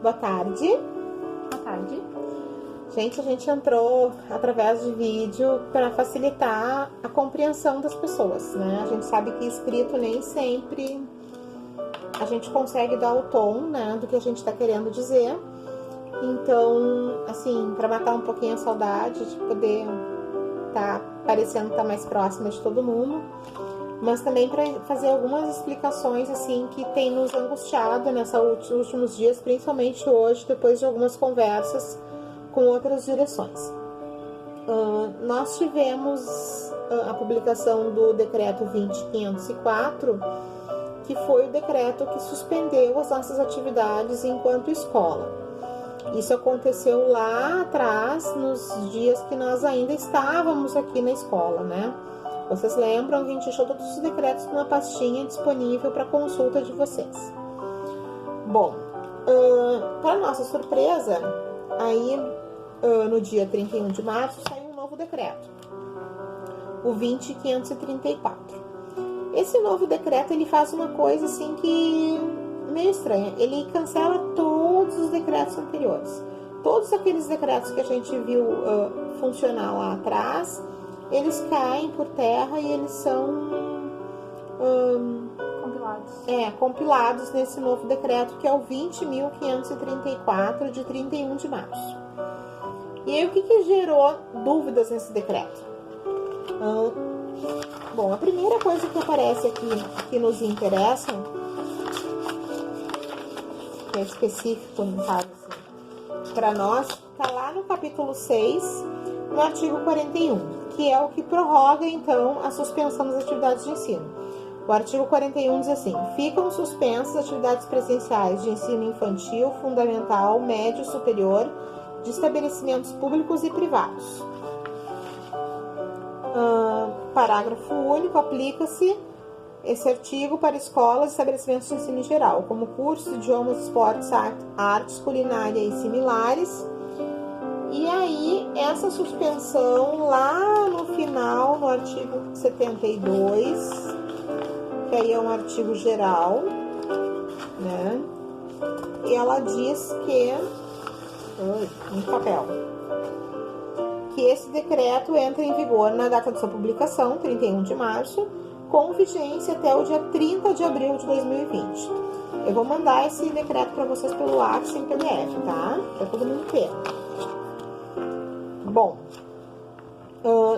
Boa tarde. Boa tarde. Gente, a gente entrou através de vídeo para facilitar a compreensão das pessoas, né? A gente sabe que escrito nem sempre a gente consegue dar o tom, né, do que a gente está querendo dizer. Então, assim, para matar um pouquinho a saudade de poder estar parecendo estar mais próxima de todo mundo, mas também para fazer algumas explicações assim que tem nos angustiado nesses últimos dias, principalmente hoje, depois de algumas conversas com outras direções. Nós tivemos a publicação do decreto 20.504, que foi o decreto que suspendeu as nossas atividades enquanto escola. Isso aconteceu lá atrás, nos dias que nós ainda estávamos aqui na escola, né? Vocês lembram que a gente deixou todos os decretos numa pastinha disponível para consulta de vocês. Bom, para nossa surpresa, aí no dia 31 de março saiu um novo decreto, o 20.534. Esse novo decreto, ele faz uma coisa assim que meio estranha. Ele cancela todos os decretos anteriores. Todos aqueles decretos que a gente viu funcionar lá atrás, eles caem por terra e eles são compilados nesse novo decreto, que é o 20.534, de 31 de março. E aí, o que gerou dúvidas nesse decreto? Bom, a primeira coisa que aparece aqui, que nos interessa, que é específico, no caso, assim, para nós, está lá no capítulo 6, no artigo 41, que é o que prorroga, então, a suspensão das atividades de ensino. O artigo 41 diz assim: ficam suspensas atividades presenciais de ensino infantil, fundamental, médio, superior, de estabelecimentos públicos e privados. Parágrafo único. Aplica-se esse artigo para escolas e estabelecimentos de ensino em geral, como cursos, idiomas, esportes, artes, culinária e similares. E aí, essa suspensão lá no final, no artigo 72, que aí é um artigo geral, né? E ela diz que no papel, que esse decreto entra em vigor na data de sua publicação, 31 de março, com vigência até o dia 30 de abril de 2020. Eu vou mandar esse decreto para vocês pelo WhatsApp em PDF, tá? Para todo mundo ter. Bom,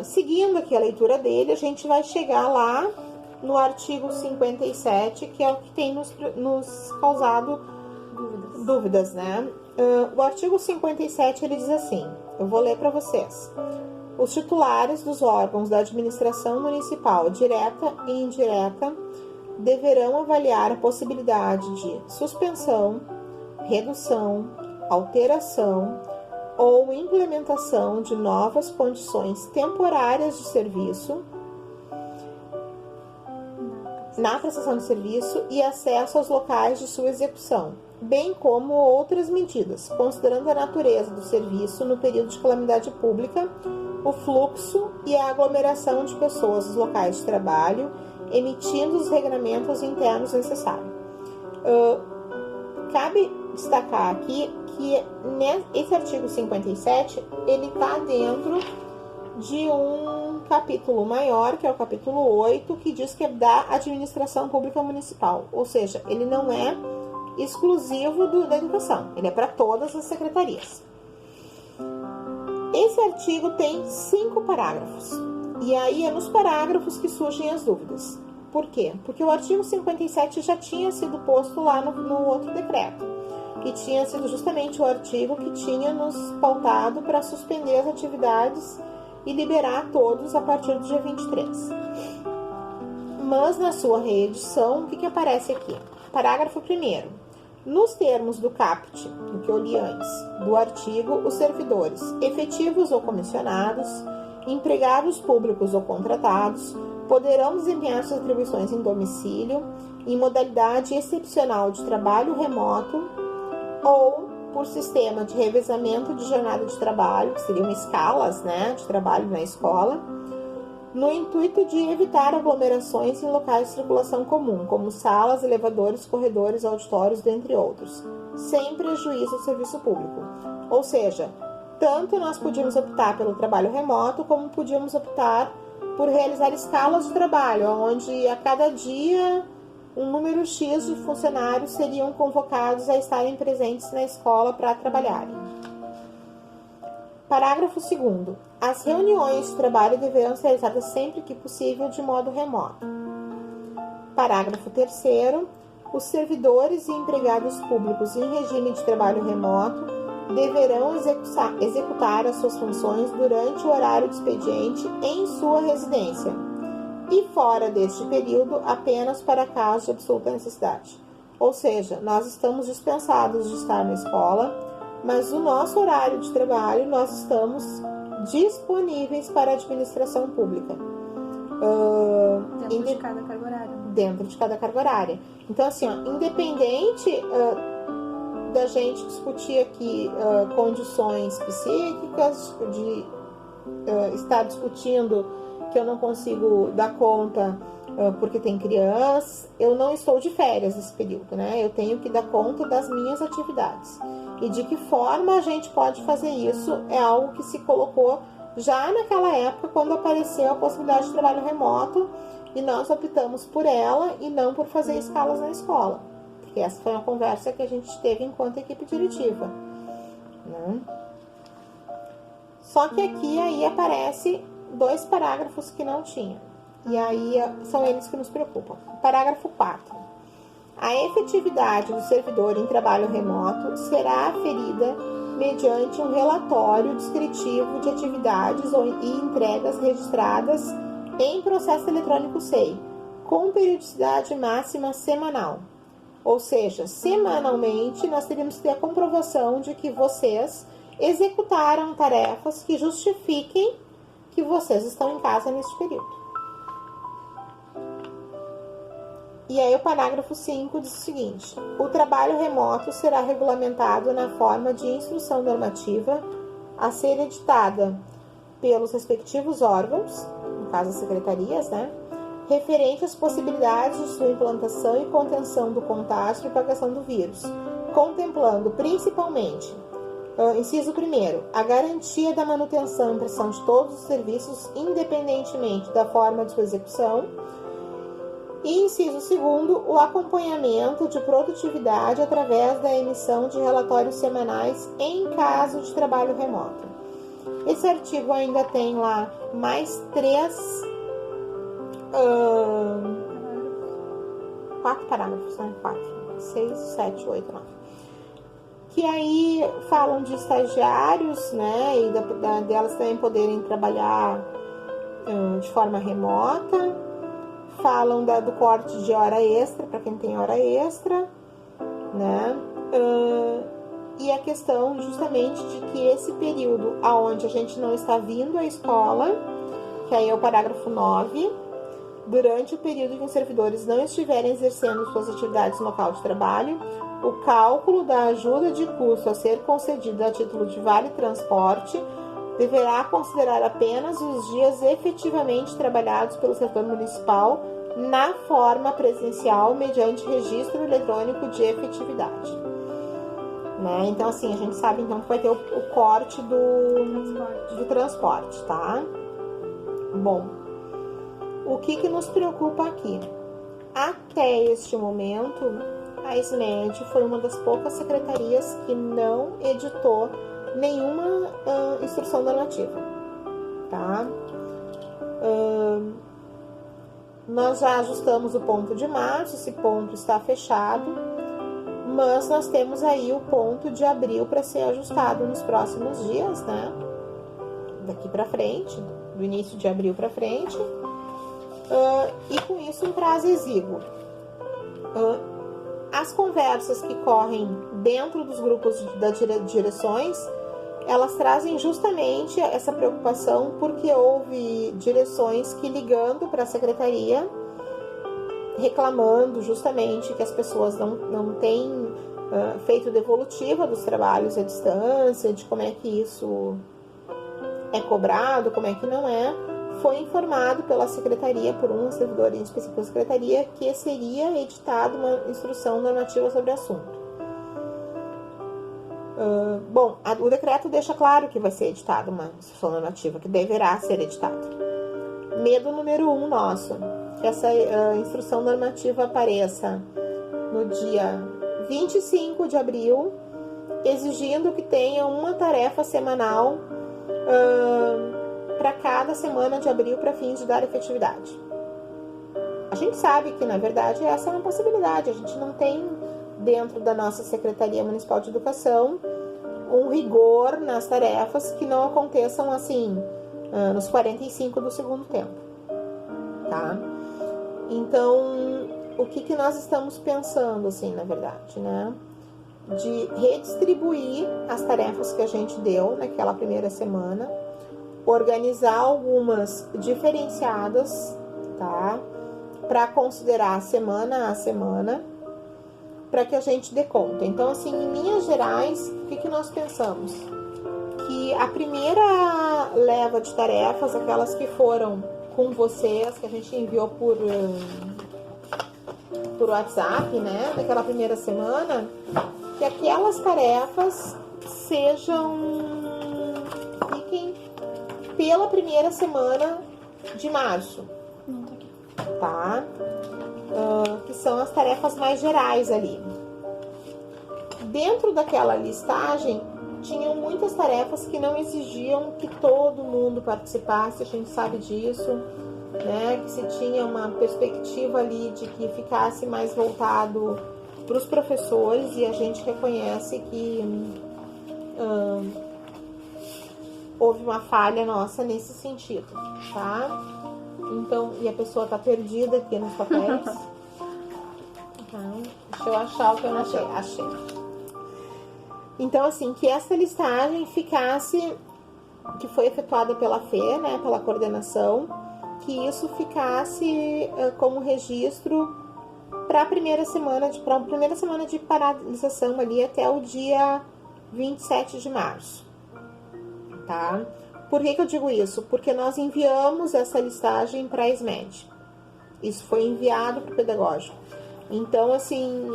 seguindo aqui a leitura dele, a gente vai chegar lá no artigo 57, que é o que tem nos causado dúvidas, né? O artigo 57, ele diz assim, eu vou ler para vocês. Os titulares dos órgãos da administração municipal, direta e indireta, deverão avaliar a possibilidade de suspensão, redução, alteração ou implementação de novas condições temporárias de serviço na prestação de serviço e acesso aos locais de sua execução, bem como outras medidas, considerando a natureza do serviço no período de calamidade pública, o fluxo e a aglomeração de pessoas nos locais de trabalho, emitindo os regramentos internos necessários. Cabe destacar aqui que esse artigo 57, ele está dentro de um capítulo maior, que é o capítulo 8, que diz que é da administração pública municipal, ou seja, ele não é exclusivo da educação, ele é para todas as secretarias. Esse artigo tem 5 parágrafos, e aí é nos parágrafos que surgem as dúvidas. Por quê? Porque o artigo 57 já tinha sido posto lá no outro decreto, que tinha sido justamente o artigo que tinha nos pautado para suspender as atividades e liberar todos a partir do dia 23. Mas na sua reedição, o que aparece aqui? Parágrafo 1º. Nos termos do caput, o que eu li antes, do artigo, os servidores efetivos ou comissionados, empregados públicos ou contratados, poderão desempenhar suas atribuições em domicílio, em modalidade excepcional de trabalho remoto ou por sistema de revezamento de jornada de trabalho, que seriam escalas, né, de trabalho na escola, no intuito de evitar aglomerações em locais de circulação comum, como salas, elevadores, corredores, auditórios, dentre outros, sem prejuízo ao serviço público. Ou seja, tanto nós podíamos optar pelo trabalho remoto, como podíamos optar por realizar escalas de trabalho, onde a cada dia um número X de funcionários seriam convocados a estarem presentes na escola para trabalharem. Parágrafo 2º. As reuniões de trabalho deverão ser realizadas sempre que possível de modo remoto. Parágrafo 3º. Os servidores e empregados públicos em regime de trabalho remoto deverão executar as suas funções durante o horário de expediente em sua residência e fora deste período apenas para casos de absoluta necessidade. Ou seja, nós estamos dispensados de estar na escola, mas o nosso horário de trabalho nós estamos disponíveis para a administração pública. Dentro de cada carga horária. Dentro de cada carga horária. Então, assim, independente da gente discutir aqui condições psíquicas, de estar discutindo que eu não consigo dar conta porque tem crianças, eu não estou de férias nesse período, né? Eu tenho que dar conta das minhas atividades. E de que forma a gente pode fazer isso é algo que se colocou já naquela época, quando apareceu a possibilidade de trabalho remoto, e nós optamos por ela e não por fazer escalas na escola. Porque essa foi uma conversa que a gente teve enquanto equipe diretiva, né? Só que aqui aí aparece 2 parágrafos que não tinha. E aí são eles que nos preocupam. Parágrafo 4. A efetividade do servidor em trabalho remoto será aferida mediante um relatório descritivo de atividades e entregas registradas em processo eletrônico SEI, com periodicidade máxima semanal. Ou seja, semanalmente nós teríamos que ter a comprovação de que vocês executaram tarefas que justifiquem que vocês estão em casa neste período. E aí o parágrafo 5 diz o seguinte: o trabalho remoto será regulamentado na forma de instrução normativa a ser editada pelos respectivos órgãos, no caso as secretarias, né, referente às possibilidades de sua implantação e contenção do contágio e propagação do vírus, contemplando principalmente, inciso 1º, a garantia da manutenção e prestação de todos os serviços, independentemente da forma de sua execução, e inciso 2º, o acompanhamento de produtividade através da emissão de relatórios semanais em caso de trabalho remoto. Esse artigo ainda tem lá mais 4 parágrafos, né? 4, 6, 7, 8, 9. Que aí falam de estagiários, né? E delas também poderem trabalhar de forma remota. Falam do corte de hora extra, para quem tem hora extra, né? E a questão justamente de que esse período onde a gente não está vindo à escola, que aí é o parágrafo 9, durante o período em que os servidores não estiverem exercendo suas atividades no local de trabalho, o cálculo da ajuda de custo a ser concedida a título de vale transporte deverá considerar apenas os dias efetivamente trabalhados pelo setor municipal na forma presencial mediante registro eletrônico de efetividade. Né? Então, assim, a gente sabe então que vai ter o corte do transporte, tá? Bom, o que nos preocupa aqui? Até este momento, a SMED foi uma das poucas secretarias que não editou nenhuma instrução normativa, tá? Nós já ajustamos o ponto de março, esse ponto está fechado, mas nós temos aí o ponto de abril para ser ajustado nos próximos dias, né? Daqui para frente, do início de abril para frente, e com isso um prazo exíguo. As conversas que correm dentro dos grupos das direções, elas trazem justamente essa preocupação, porque houve direções que, ligando para a secretaria, reclamando justamente que as pessoas não têm feito devolutiva dos trabalhos à distância, de como é que isso é cobrado, como é que não é. Foi informado pela secretaria, por um servidor em específico da secretaria, que seria editada uma instrução normativa sobre o assunto. Bom, o decreto deixa claro que vai ser editada uma instrução normativa, que deverá ser editada. Medo número 1 nosso, que essa instrução normativa apareça no dia 25 de abril, exigindo que tenha uma tarefa semanal para cada semana de abril para fins de dar efetividade. A gente sabe que, na verdade, essa é uma possibilidade. A gente não tem, dentro da nossa Secretaria Municipal de Educação, um rigor nas tarefas que não aconteçam assim, nos 45 do segundo tempo, tá? Então, o que nós estamos pensando, assim, na verdade, né? De redistribuir as tarefas que a gente deu naquela primeira semana, organizar algumas diferenciadas, tá? Para considerar semana a semana, para que a gente dê conta. Então, assim, em linhas gerais, o que nós pensamos? Que a primeira leva de tarefas, aquelas que foram com vocês, que a gente enviou por WhatsApp, né, daquela primeira semana, que aquelas tarefas fiquem pela primeira semana de março, tá? Que são as tarefas mais gerais ali. Dentro daquela listagem, tinham muitas tarefas que não exigiam que todo mundo participasse, a gente sabe disso, né? Que se tinha uma perspectiva ali de que ficasse mais voltado para os professores, e a gente reconhece que houve uma falha nossa nesse sentido, tá? Então, e a pessoa tá perdida aqui nos papéis. Deixa eu achar o que eu não achei. Achei. Então, assim, que essa listagem ficasse, que foi efetuada pela FE, né, pela coordenação, que isso ficasse como registro para a primeira semana de paralisação ali até o dia 27 de março, tá? Por que eu digo isso? Porque nós enviamos essa listagem para a SMED. Isso foi enviado para o pedagógico. Então, assim,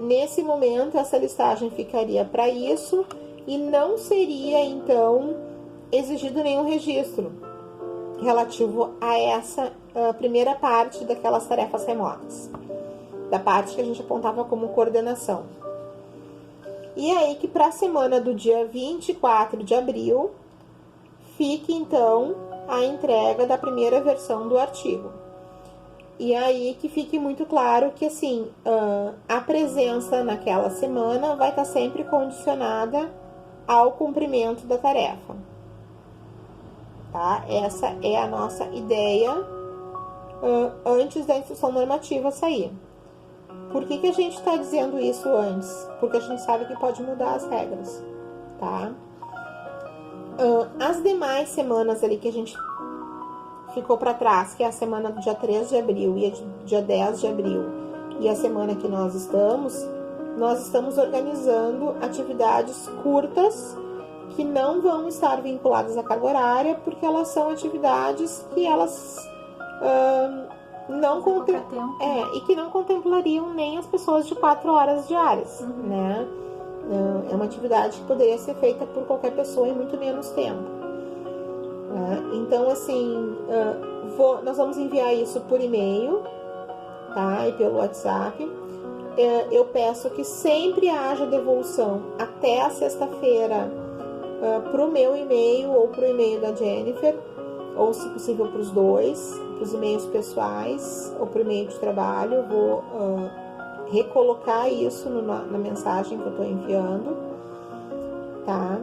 nesse momento, essa listagem ficaria para isso e não seria, então, exigido nenhum registro relativo a essa primeira parte daquelas tarefas remotas, da parte que a gente apontava como coordenação. E aí que para a semana do dia 24 de abril, fique, então, a entrega da primeira versão do artigo. E aí que fique muito claro que, assim, a presença naquela semana vai estar sempre condicionada ao cumprimento da tarefa. Tá? Essa é a nossa ideia antes da instrução normativa sair. Por que a gente está dizendo isso antes? Porque a gente sabe que pode mudar as regras, tá? As demais semanas ali que a gente ficou para trás, que é a semana do dia 3 de abril e a dia 10 de abril, e a semana que nós estamos organizando atividades curtas que não vão estar vinculadas à carga horária, porque elas são atividades que elas e que não contemplariam nem as pessoas de 4 horas diárias, né? É uma atividade que poderia ser feita por qualquer pessoa em muito menos tempo. Então, assim, nós vamos enviar isso por e-mail, tá? E pelo WhatsApp. Eu peço que sempre haja devolução até a sexta-feira para o meu e-mail ou para o e-mail da Jennifer, ou se possível para os dois, para os e-mails pessoais ou para o e-mail de trabalho. Eu vou recolocar isso na mensagem que eu estou enviando, tá?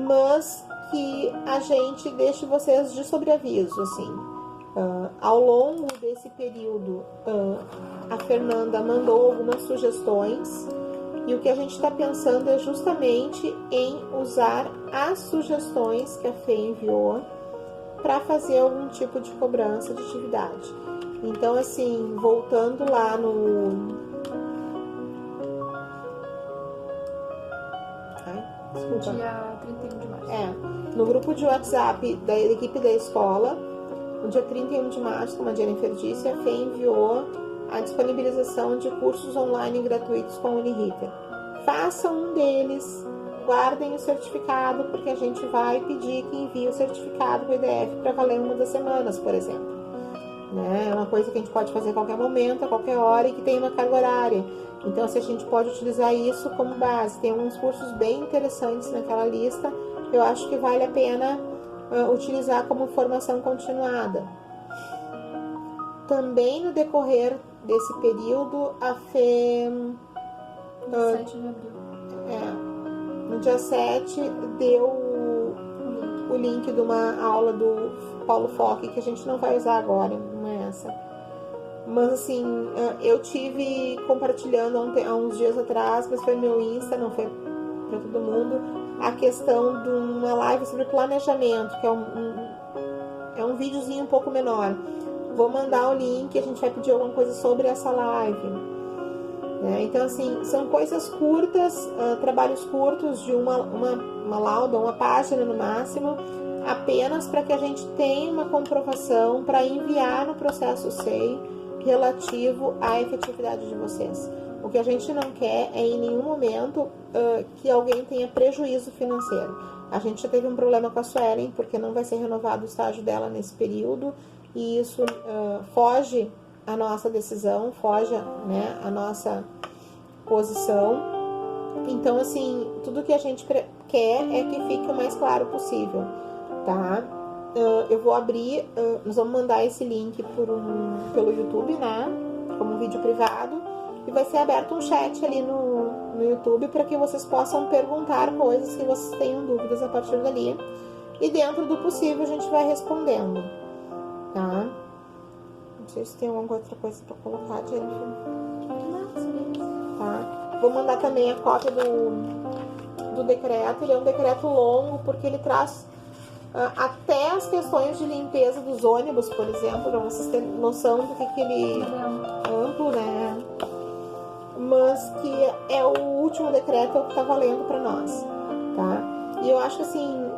Mas que a gente deixe vocês de sobreaviso, assim. Ao longo desse período, a Fernanda mandou algumas sugestões, e o que a gente está pensando é justamente em usar as sugestões que a FE enviou para fazer algum tipo de cobrança de atividade. Então, assim, voltando lá no... Dia 31 de março. No grupo de WhatsApp da equipe da escola, no dia 31 de março, como a Jennifer disse, a FE enviou a disponibilização de cursos online gratuitos com a Uniriter. Faça um deles, guardem o certificado, porque a gente vai pedir que envie o certificado do IDF para valer uma das semanas, por exemplo. Né? É uma coisa que a gente pode fazer a qualquer momento, a qualquer hora e que tem uma carga horária. Então, se a gente pode utilizar isso como base, tem uns cursos bem interessantes naquela lista, eu acho que vale a pena utilizar como formação continuada. Também no decorrer desse período, a FE... 7 de abril. No dia 7 deu o link de uma aula do Paulo Fock, que a gente não vai usar agora, não é essa. Mas assim, eu tive compartilhando há uns dias atrás, mas foi no meu Insta, não foi para todo mundo, a questão de uma live sobre planejamento, que é um videozinho um pouco menor. Vou mandar o link, a gente vai pedir alguma coisa sobre essa live. Então, assim, são coisas curtas, trabalhos curtos de uma lauda, uma página no máximo, apenas para que a gente tenha uma comprovação para enviar no processo SEI relativo à efetividade de vocês. O que a gente não quer é em nenhum momento que alguém tenha prejuízo financeiro. A gente já teve um problema com a Suelen, porque não vai ser renovado o estágio dela nesse período, e isso foge a nossa decisão, foge, né, a nossa posição. Então, assim, tudo que a gente quer é que fique o mais claro possível, tá? Eu vou abrir, nós vamos mandar esse link pelo YouTube, né, como vídeo privado, e vai ser aberto um chat ali no YouTube para que vocês possam perguntar coisas que vocês tenham dúvidas a partir dali, e dentro do possível a gente vai respondendo, tá? Não sei se tem alguma outra coisa para colocar, Jennifer. Tá? Vou mandar também a cópia do decreto. Ele é um decreto longo, porque ele traz até as questões de limpeza dos ônibus, por exemplo, para vocês terem noção do que ele é amplo, né? Mas que é o último decreto, é o que está valendo para nós, tá? E eu acho que, assim,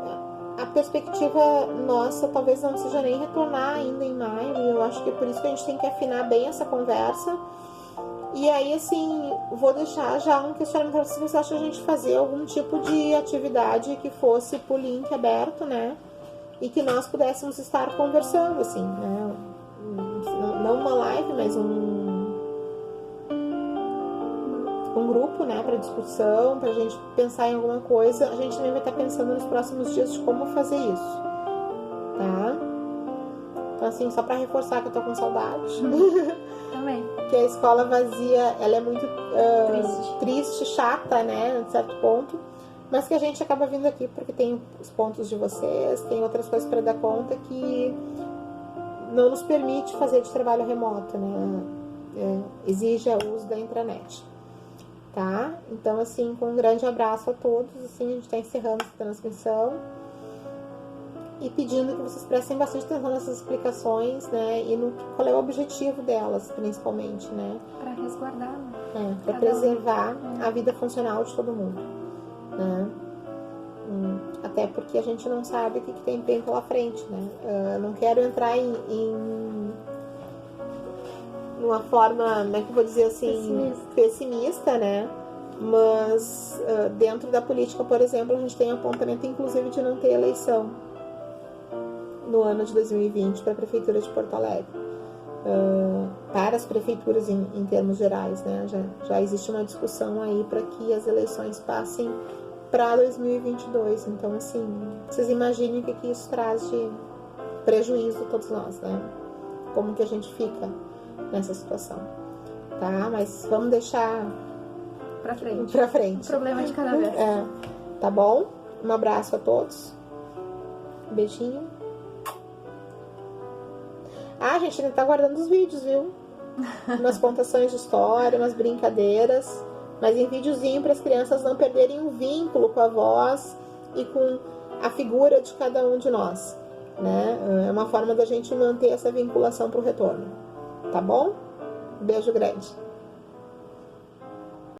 a perspectiva nossa talvez não seja nem retornar ainda em maio, e eu acho que é por isso que a gente tem que afinar bem essa conversa. E aí, assim, vou deixar já um questionamento para vocês acham a gente fazer algum tipo de atividade que fosse por link aberto, né? E que nós pudéssemos estar conversando, assim, né? Não uma live, mas um grupo, né, para discussão, para a gente pensar em alguma coisa. A gente também vai estar pensando nos próximos dias de como fazer isso, tá? Então, assim, só para reforçar que eu tô com saudade. Também. Que a escola vazia, ela é muito triste, chata, né, de certo ponto, mas que a gente acaba vindo aqui porque tem os pontos de vocês, tem outras coisas para dar conta que não nos permite fazer de trabalho remoto, né, exige o uso da intranet, tá? Então, assim, com um grande abraço a todos, assim, a gente está encerrando essa transmissão e pedindo que vocês prestem bastante atenção nessas explicações, né, e no qual é o objetivo delas, principalmente, né? Para resguardar, né? Para preservar a vida funcional de todo mundo, né? Até porque a gente não sabe o que tem pela frente, né? Não quero entrar em uma forma, como é que eu vou dizer assim, pessimista, né? Mas dentro da política, por exemplo, a gente tem apontamento, inclusive, de não ter eleição no ano de 2020 para a Prefeitura de Porto Alegre, para as prefeituras em termos gerais, né? Já existe uma discussão aí para que as eleições passem para 2022. Então, assim, vocês imaginem o que isso traz de prejuízo a todos nós, né? Como que a gente fica nessa situação, tá? Mas vamos deixar para frente. Um problema de cada vez. Tá bom? Um abraço a todos. Um beijinho. A gente ainda tá guardando os vídeos, viu? Umas contações de história, umas brincadeiras, mas em videozinho para as crianças não perderem o vínculo com a voz e com a figura de cada um de nós, né? É uma forma da gente manter essa vinculação pro retorno, tá bom? Beijo grande.